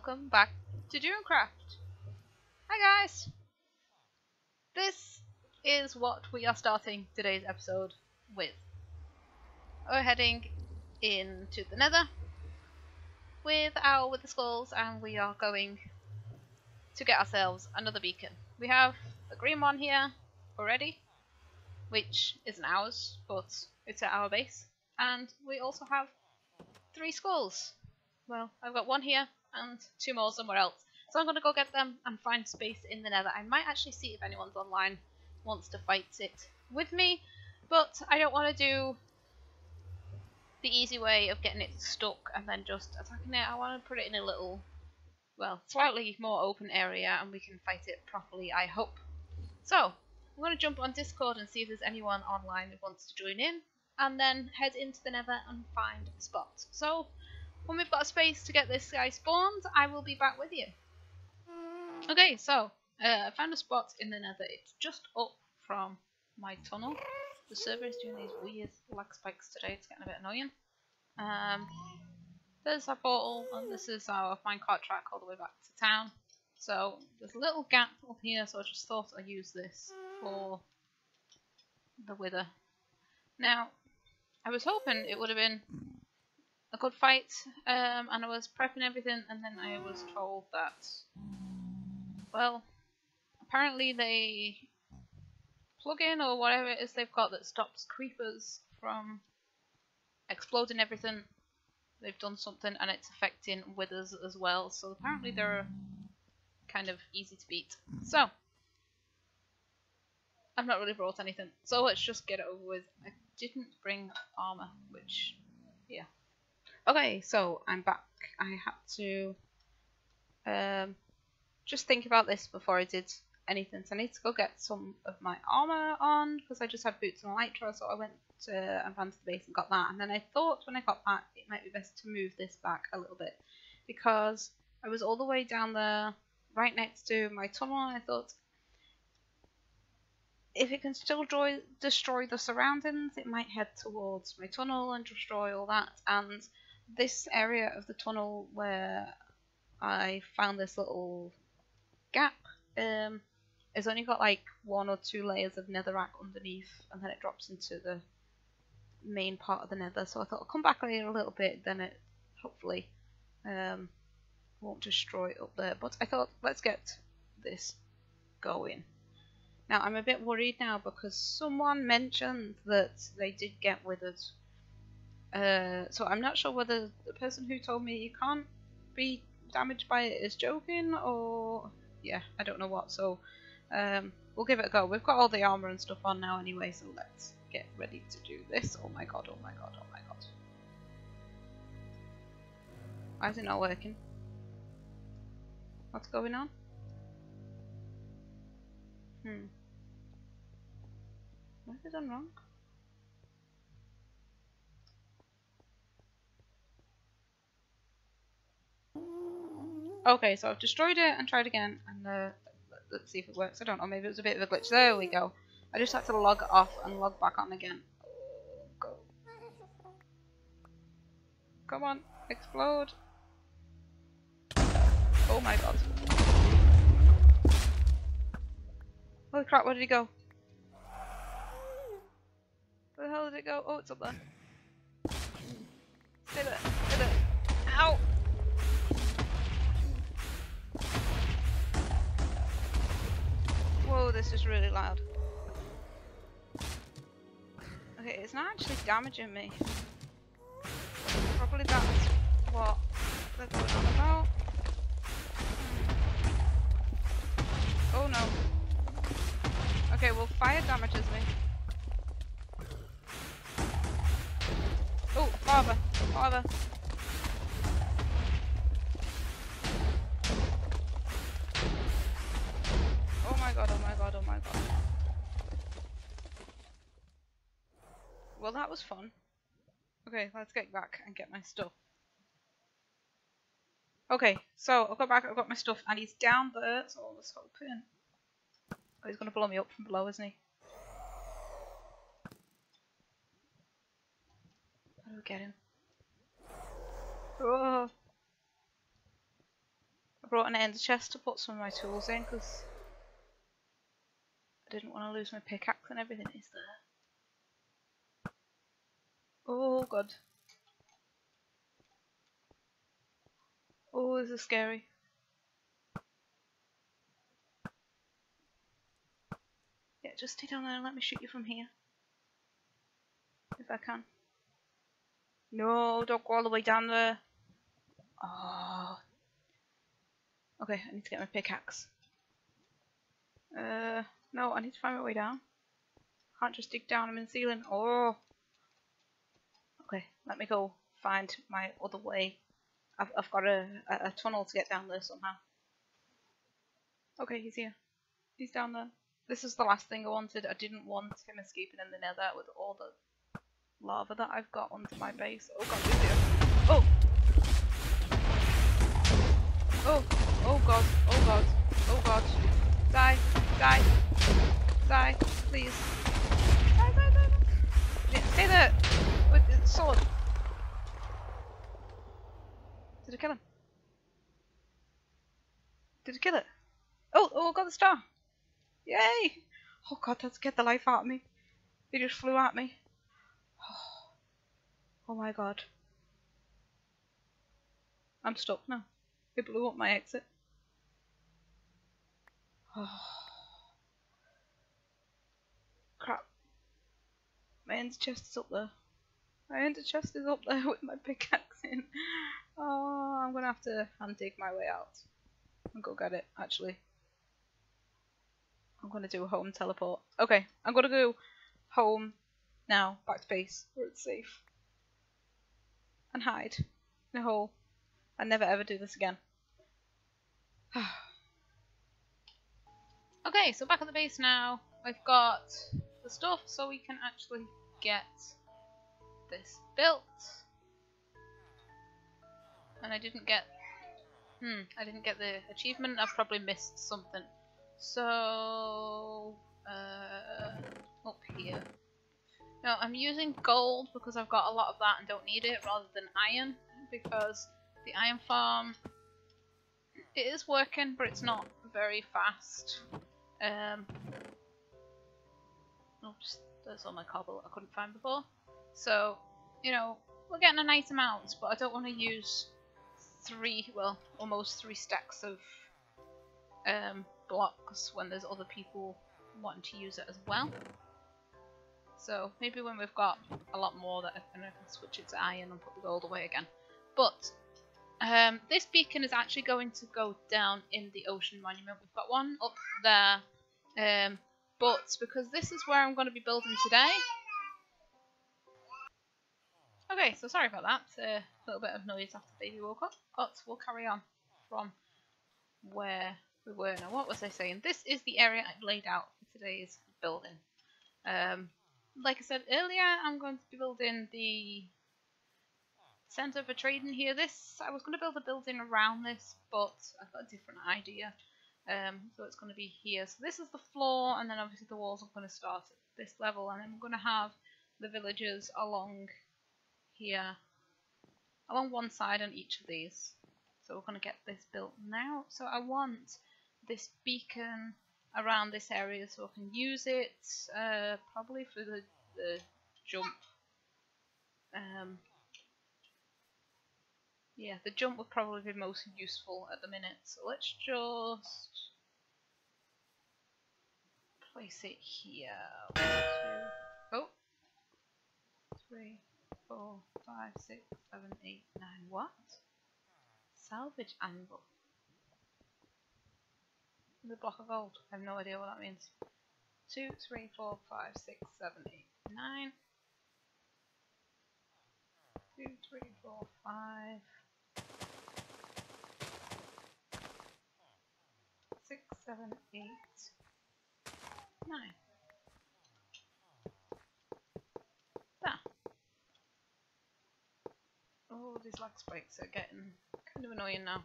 welcome back to Dunecraft. Hi guys! This is what we are starting today's episode with. We're heading into the Nether with the skulls, and we are going to get ourselves another beacon. We have the green one here already, which isn't ours, but it's at our base. And we also have 3 skulls. Well, I've got 1 here and 2 more somewhere else. So I'm going to go get them and find space in the Nether. I might actually see if anyone's online wants to fight it with me, but I don't want to do the easy way of getting it stuck and then just attacking it. I want to put it in a little, well, slightly more open area and we can fight it properly, I hope. So, I'm going to jump on Discord and see if there's anyone online who wants to join in, and then head into the Nether and find a spot. So, when we've got a space to get this guy spawned, I will be back with you. Okay, so I found a spot in the Nether. It's just up from my tunnel. The server is doing these weird lag spikes today. It's getting a bit annoying. There's our portal, and this is our minecart track all the way back to town. So there's a little gap up here, so I just thought I'd use this for the wither. Now, I was hoping it would have been a good fight, and I was prepping everything, and then I was told that, well, apparently they plug-in or whatever it is they've got that stops creepers from exploding everything. They've done something and it's affecting withers as well, so apparently they're kind of easy to beat. So, I've not really brought anything, so let's just get it over with. I didn't bring armor, which, yeah. Okay, so I'm back. I had to just think about this before I did anything. So I need to go get some of my armor on because I just had boots and elytra, so I went and ran to the base and got that. And then I thought when I got back it might be best to move this back a little bit because I was all the way down there right next to my tunnel, and I thought if it can still destroy the surroundings, it might head towards my tunnel and destroy all that. And this area of the tunnel where I found this little gap has only got like 1 or 2 layers of netherrack underneath, and then it drops into the main part of the nether. So I thought I'll come back here a little bit, then it hopefully won't destroy it up there. But I thought let's get this going. Now I'm a bit worried now because someone mentioned that they did get withered. So I'm not sure whether the person who told me you can't be damaged by it is joking, or yeah, I don't know what. So we'll give it a go. We've got all the armor and stuff on now anyway, so let's get ready to do this. Oh my god, oh my god, oh my god. Why is it not working? What's going on? What have I done wrong? Okay, so I've destroyed it and tried again, and let's see if it works. I don't know, maybe it was a bit of a glitch. There we go. I just had to log off and log back on again. Oh, go. Come on, explode. Oh my god. Holy crap, where did he go? Where the hell did it go? Oh, it's up there. Stay there, stay there. Ow! Whoa, this is really loud. Okay, it's not actually damaging me. Probably that's what they're going on about. Oh no. Okay, well, fire damages me. Oh, lava, lava. Oh my god, oh my god, oh my god. Well, that was fun. Okay, let's get back and get my stuff. Okay, so I've got back, I've got my stuff, and he's down there, so I was hoping. Oh, he's going to blow me up from below, isn't he? How do we get him? Oh. brought an ender chest to put some of my tools in because I didn't want to lose my pickaxe and everything is there. Oh god. Oh, this is scary. Yeah, just stay down there and let me shoot you from here. If I can. No, don't go all the way down there. Oh. Okay, I need to get my pickaxe. No, I need to find my way down. Can't just dig down, I'm in the ceiling. Oh. Okay, let me go find my other way. I've got a tunnel to get down there somehow. Okay, he's here. He's down there. This is the last thing I wanted. I didn't want him escaping in the nether with all the lava that I've got under my base. Oh god, he's here. Oh! Oh! Oh god! Oh god! Oh god! Die! Die! Die! Please! Die! Die! Die! Die. Stay there! With the sword! Did I kill him? Did I kill it? Oh! Oh! I got the star! Yay! Oh god, that scared the life out of me. He just flew at me. Oh my god. I'm stuck now. It blew up my exit. Oh. Crap. My ender chest is up there. My ender chest is up there with my pickaxe in. Oh, I'm gonna have to hand dig my way out. And go get it, actually. I'm gonna do a home teleport. Okay, I'm gonna go home now, back to base, where it's safe. And hide in a hole. And never ever do this again. Okay, so back at the base now. I've got the stuff so we can actually get this built. And I didn't get the achievement. I've probably missed something. So up here. No, I'm using gold because I've got a lot of that and don't need it, rather than iron, because the iron farm, it is working, but it's not very fast. Oops, there's all my cobble I couldn't find before. So, you know, we're getting a nice amount, but I don't want to use almost three stacks of blocks when there's other people wanting to use it as well. So maybe when we've got a lot more that I can switch it to iron and put the gold away again. But this beacon is actually going to go down in the ocean monument. We've got one up there, but because this is where I'm going to be building today. Okay, so sorry about that. A little bit of noise after baby woke up, but we'll carry on from where we were. Now, what was I saying? This is the area I've laid out for today's building. Like I said earlier, I'm going to be building the centre for trading here. I was going to build a building around this, but I've got a different idea. So it's going to be here. So this is the floor, and then obviously the walls are going to start at this level, and then we're going to have the villagers along here, along one side on each of these. So we're going to get this built now. So I want this beacon around this area so I can use it, probably for the jump. Yeah, the jump would probably be most useful at the minute. So let's just place it here. 1, 2, 3, 4, 5, 6, 7, 8, 9. What? Salvage angle. The block of gold. I have no idea what that means. 2, 3, 4, 5, 6, 7, 8, 9. 2, 3, 4, 5. 6, 7, 8, 9. There. Oh, these lag spikes are getting kind of annoying now.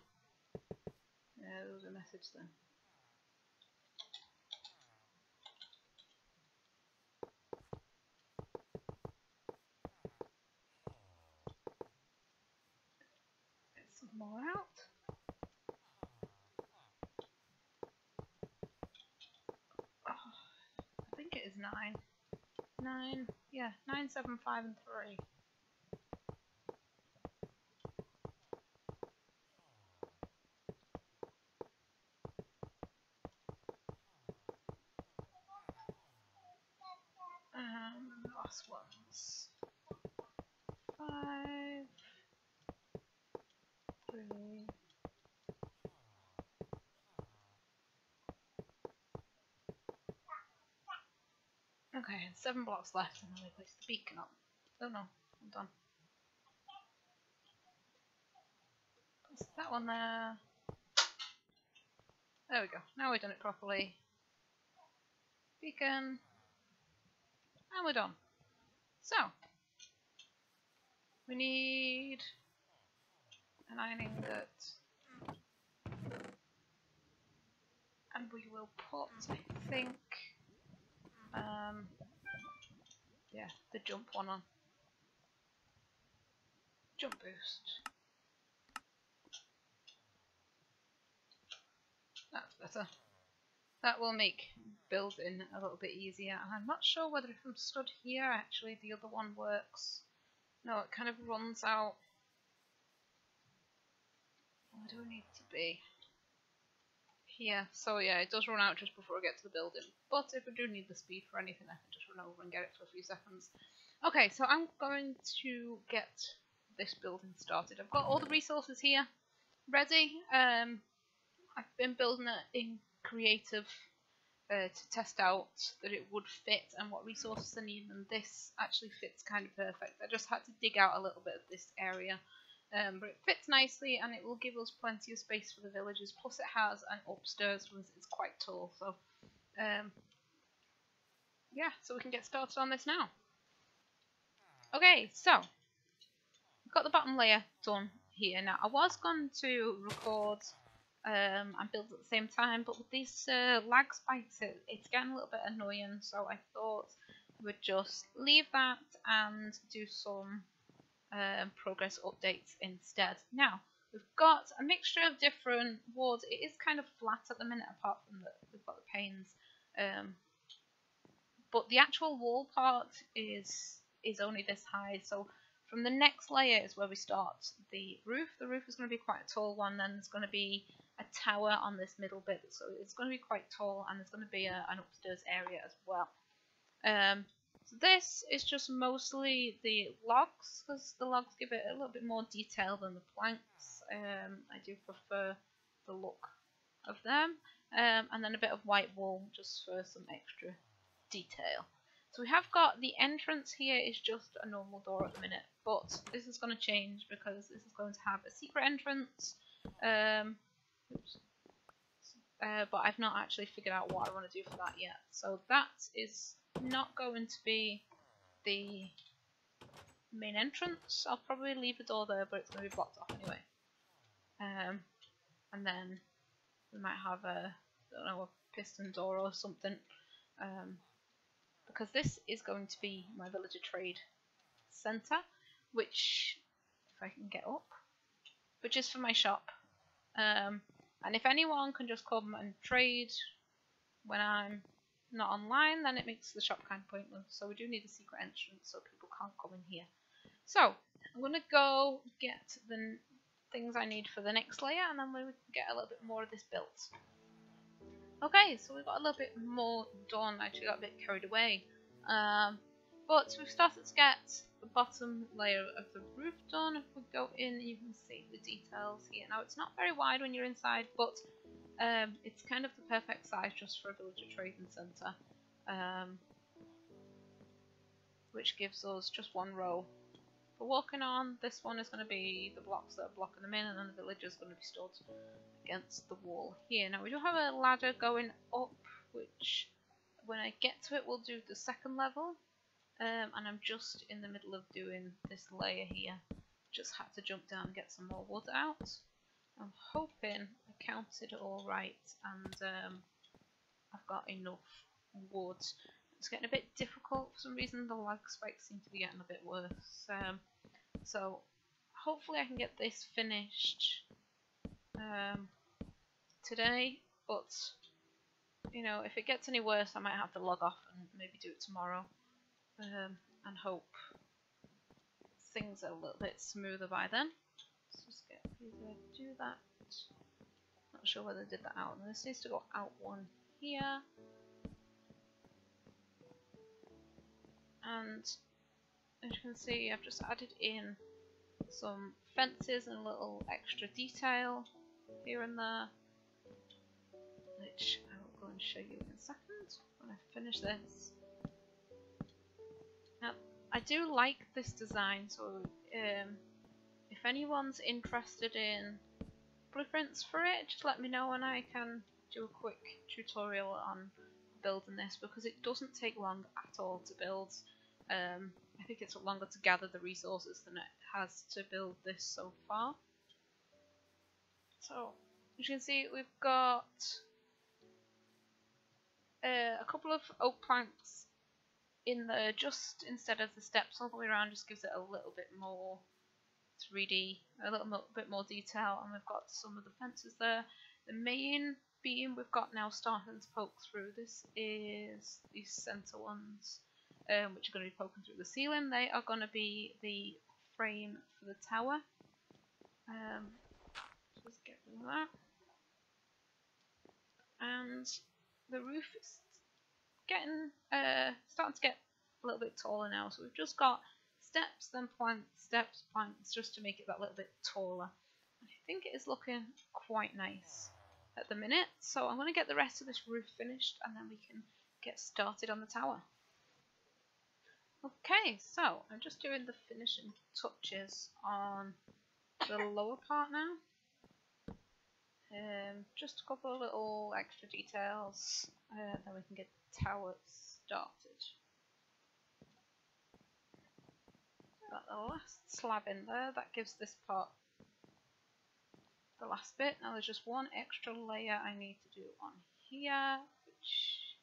Yeah, there was a message then. Get some more out. is 9. 9, yeah, 9, 7, 5 and 3. The last ones. 5, 3. Okay, 7 blocks left and then we place the beacon up. Oh no, I'm done. Place that one there. There we go. Now we've done it properly. Beacon. And we're done. So, we need an iron ingot. And we will put, I think, yeah, the jump one on. Jump boost. That's better. That will make building a little bit easier. And I'm not sure whether if I'm stood here, actually, the other one works. No, it kind of runs out. Where do I need to be? Here. So yeah, it does run out just before I get to the building. But if I do need the speed for anything, I can just run over and get it for a few seconds. Okay, so I'm going to get this building started. I've got all the resources here ready. I've been building it in creative to test out that it would fit and what resources I need, and this actually fits kind of perfect. I just had to dig out a little bit of this area, but it fits nicely and it will give us plenty of space for the villagers, plus it has an upstairs because it's quite tall. So yeah, so we can get started on this now. Okay, so we've got the bottom layer done here. Now I was going to record and build at the same time, but with these lag spikes it's getting a little bit annoying, so I thought we'd just leave that and do some progress updates instead. Now we've got a mixture of different wood. It is kind of flat at the minute, apart from that we've got the panes, but the actual wall part is only this high. So from the next layer is where we start the roof. The roof is going to be quite a tall one. Then there's going to be a tower on this middle bit, so it's going to be quite tall, and there's going to be an upstairs area as well. So this is just mostly the logs, because the logs give it a little bit more detail than the planks. I do prefer the look of them, and then a bit of white wool just for some extra detail. So we have got the entrance here is just a normal door at the minute, but this is going to change because this is going to have a secret entrance. But I've not actually figured out what I want to do for that yet. So that is not going to be the main entrance. I'll probably leave the door there, but it's going to be blocked off anyway. And then we might have a, I don't know, a piston door or something. Because this is going to be my villager trade centre, which, if I can get up, which is for my shop. And if anyone can just come and trade when I'm not online, then it makes the shop kind of pointless. So we do need a secret entrance so people can't come in here. So I'm going to go get the things I need for the next layer, and then we can get a little bit more of this built. Okay, so we've got a little bit more done. I actually got a bit carried away. But we've started to get the bottom layer of the roof done. If we go in, you can see the details here. Now it's not very wide when you're inside, but it's kind of the perfect size just for a villager trading centre, which gives us just one row for walking on. This one is going to be the blocks that are blocking them in, and then the villager is going to be stood against the wall here. Now we do have a ladder going up, which when I get to it we'll do the second level. And I'm just in the middle of doing this layer here. Just had to jump down and get some more wood out. I'm hoping I counted it all right, and I've got enough wood. It's getting a bit difficult for some reason. The lag spikes seem to be getting a bit worse. So hopefully I can get this finished today, but you know, if it gets any worse, I might have to log off and maybe do it tomorrow, and hope things are a little bit smoother by then. Let's just get to do that. Not sure whether I did that out. And this needs to go out one here. And as you can see, I've just added in some fences and a little extra detail here and there, which I will go and show you in a second when I finish this. Now, I do like this design, so if anyone's interested in blueprints for it, just let me know and I can do a quick tutorial on building this, because it doesn't take long at all to build. I think it took longer to gather the resources than it has to build this so far. So, as you can see, we've got a couple of oak planks in there, just instead of the steps all the way around, just gives it a little bit more 3D, a little bit more detail, and we've got some of the fences there. The main beam we've got now starting to poke through. This is these centre ones, which are going to be poking through the ceiling. They are going to be the frame for the tower. Just get rid of that. And the roof is getting starting to get a little bit taller now. So we've just got steps, then planks, steps, planks, just to make it that little bit taller. I think it is looking quite nice at the minute. So I'm going to get the rest of this roof finished, and then we can get started on the tower. Okay, so I'm just doing the finishing touches on the lower part now. Just a couple of little extra details, then we can get the tower started. Got the last slab in there, that gives this part the last bit. Now there's just one extra layer I need to do on here, which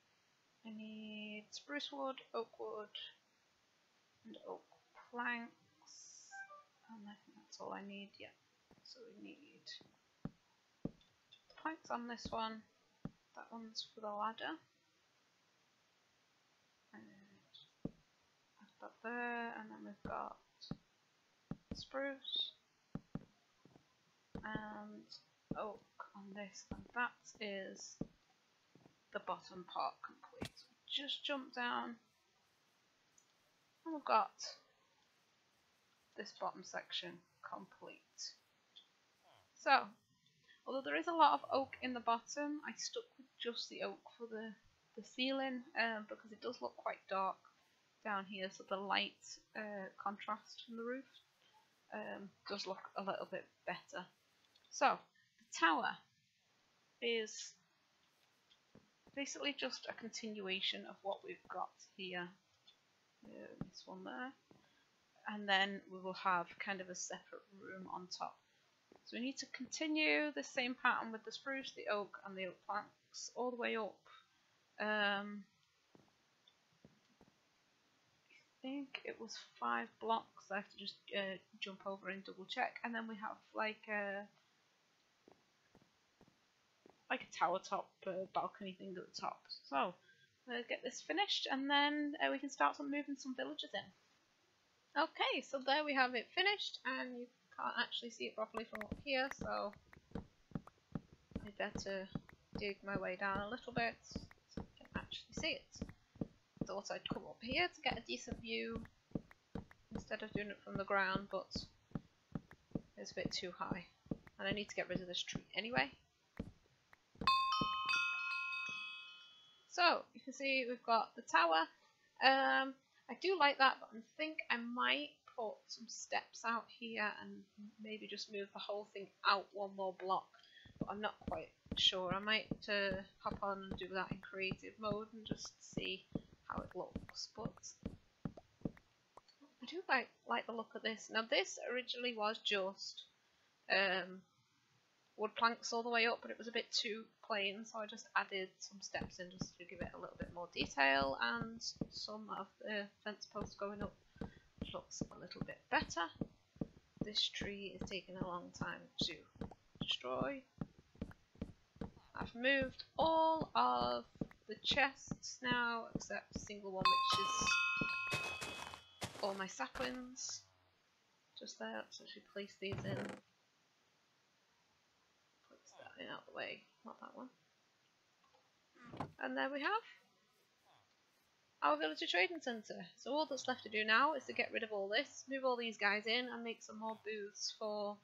I need spruce wood, oak wood, and oak planks, and I think that's all I need. Yeah, so we need planks on this one, that one's for the ladder, and I've got there, and then we've got spruce and oak on this, and that is the bottom part complete. So just jump down, and we've got this bottom section complete. So, although there is a lot of oak in the bottom, I stuck with just the oak for the ceiling, because it does look quite dark down here, so the light contrast from the roof does look a little bit better. So, the tower is basically just a continuation of what we've got here. This one there, and then we will have kind of a separate room on top. So we need to continue the same pattern with the spruce, the oak, and the oak planks all the way up. I think it was 5 blocks. I have to just jump over and double check, and then we have like a tower top balcony thing at the top. So get this finished, and then we can start on moving some villagers in. Okay, so there we have it finished, and you can't actually see it properly from up here, so I better dig my way down a little bit so you can actually see it. Thought I'd come up here to get a decent view instead of doing it from the ground, but it's a bit too high, and I need to get rid of this tree anyway. So you can see we've got the tower. I do like that, but I think I might put some steps out here and maybe just move the whole thing out one more block, but I'm not quite sure. I might hop on and do that in creative mode and just see how it looks, but I do like the look of this. Now this originally was just wood planks all the way up, but it was a bit too plain, so I just added some steps in just to give it a little bit more detail, and some of the fence posts going up looks a little bit better. This tree is taking a long time to destroy. I've moved all of the chests now, except a single one, which is all my saplings. Just there. Let's actually place these in. Place that in out of the way, not that one. And there we have our villager trading centre. So all that's left to do now is to get rid of all this, move all these guys in, and make some more booths for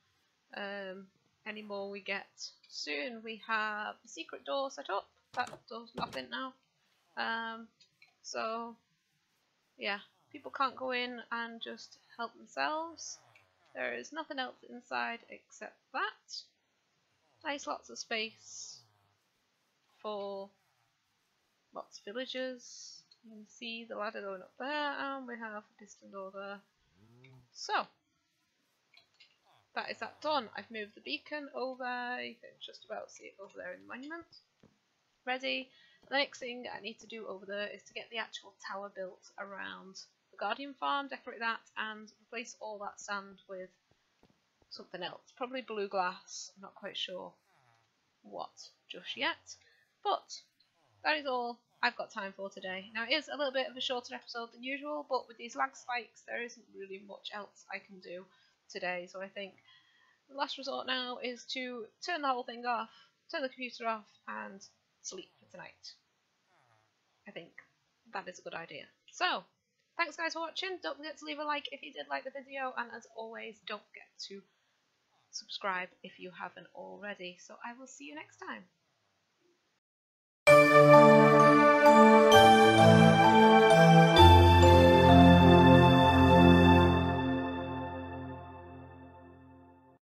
any more we get. Soon we have the secret door set up. That door's nothing now. So yeah, people can't go in and just help themselves. There is nothing else inside except that. Nice lots of space for lots of villagers. You can see the ladder going up there, and we have a distant door there. So that is that done. I've moved the beacon over. You can just about see it over there in the monument. Ready. The next thing I need to do over there is to get the actual tower built around the Guardian farm, decorate that, and replace all that sand with something else. Probably blue glass. I'm not quite sure what just yet. But that is all I've got time for today. Now it is a little bit of a shorter episode than usual, but with these lag spikes there isn't really much else I can do today. So I think the last resort now is to turn the whole thing off, turn the computer off, and sleep for tonight. I think that is a good idea. So, thanks guys for watching. Don't forget to leave a like if you did like the video, and as always, don't forget to subscribe if you haven't already. So I will see you next time.